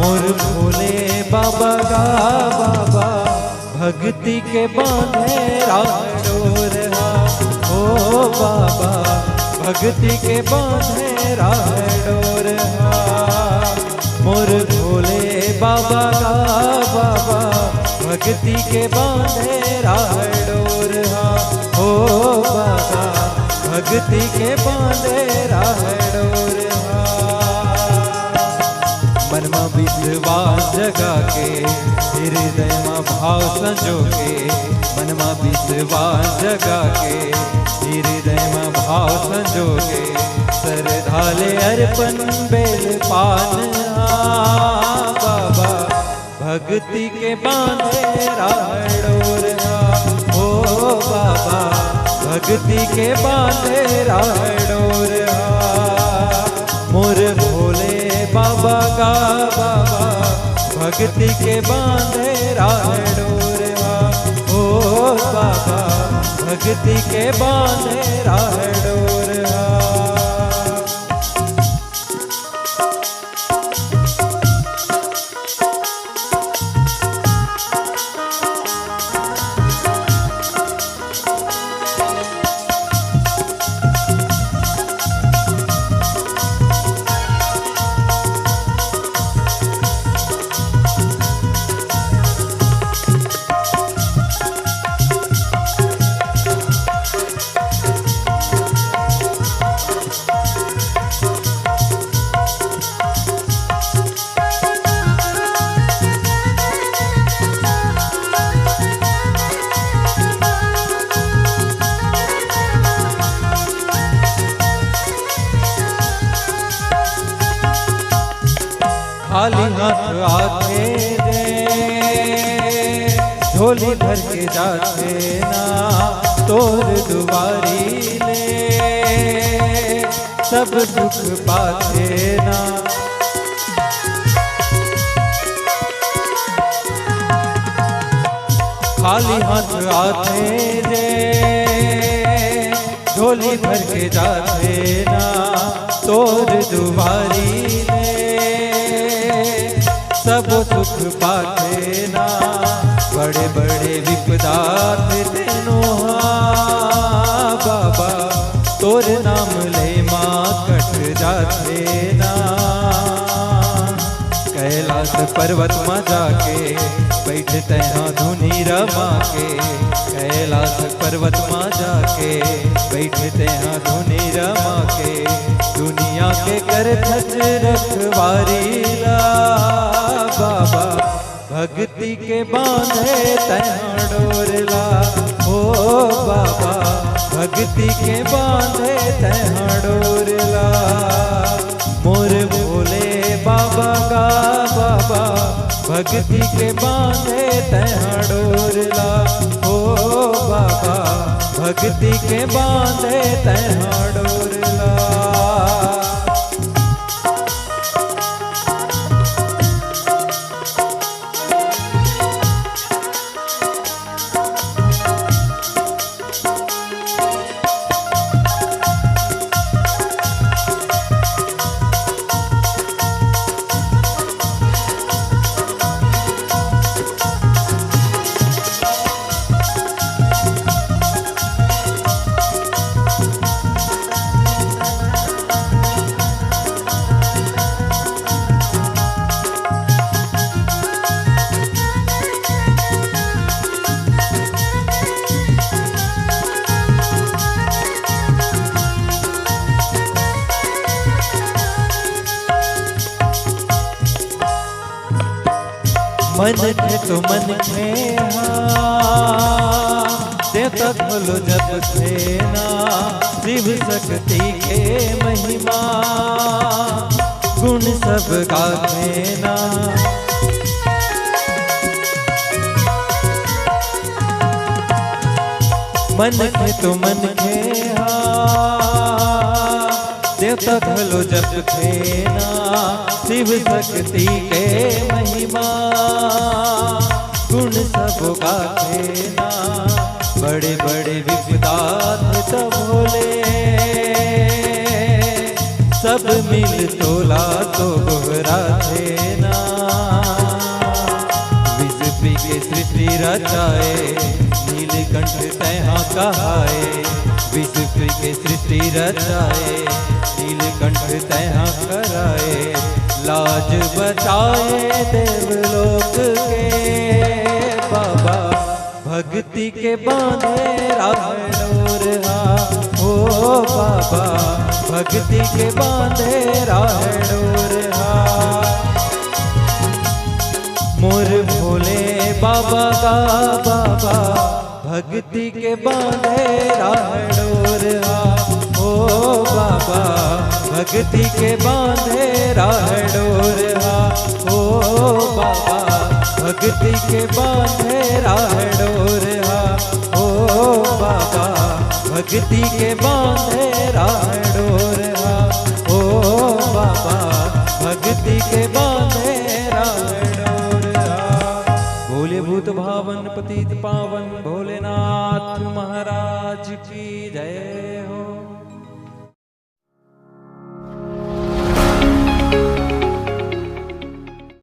मोर भोले बाबा गा बाबा भक्ति के बांधे राडोर ओ बाबा भक्ति के बांधे राडोर मोर भोले बाबा गा बाबा भक्ति के बांधे राडोर ओ बाबा भक्ति के बांधे राडोर मन में विश्वास जगा के हृदय में भाव संजो के मन में विश्वास जगा के हृदय में भाव संजो के श्रद्धाले अर्पण बेल पान बाबा भक्ति के बांधे राडोर ओ बाबा भक्ति के बांधे राडोर मोर भोले बाबा गा बाबा भक्ति के बांधे राडोर ओ बाबा भक्ति के बांधे राडोर खाली हाथ आते रे झोली भर के जाते ना तोर दुआरी ले सब दुख पाते ना खाली हाथ आते रे झोली भर के जाते ना तोर दुआरी सब सुख पाते ना बड़े बड़े विपदा तेनो बाबा तोर नाम ले माँ कट जाते ना कैलाश पर्वत में जाके बैठते हाँ धुनी रमा के कैलाश पर्वत में जाके बैठते हाँ धुनी रमा के दुनिया के कर खच रखवारी बाबा भक्ति के बांधे तैं डोरला ओ बाबा भक्ति के बांधे तैं डोरला मोर भोले बाबा गा बाबा भक्ति के बांधे तैं डोरला ओ बाबा भक्ति के बांधे तैं डोरला मन थे तो मन थे देवता खोलो जब थे ना शिव शक्ति के महिमा गुण सब गाते ना मन थे तो मन थे देवता खोलो जब थे ना शिव शक्ति के महिमा गुण सब गाते ना बड़े बड़े विपदा थे भोले सब मिल तोला तो गोहरा थे ना रचाए, नीलकंठ तैहा कहाए, विश्व के सृष्टि रचाए, नीलकंठ तैहा कराए, लाज बचाए देवलोक के बाबा, भक्ति के बांधे राह डोरहा, ओ बाबा भक्ति के बांधे राह डोरहा। मोर भोले बाबा का बाबा, भक्ति के बांधे राह डोरहा, ओ बाबा भक्ति के बांधे राह डोरहा, ओ बाबा भक्ति के बांधे राह डोरहा, ओ बाबा भक्ति के बांधे राह डोरहा, ओ बाबा भक्ति के बांधे राह डोरहा। भोले भूत भावन पतित पावन भोलेनाथ महाराज की जय हो।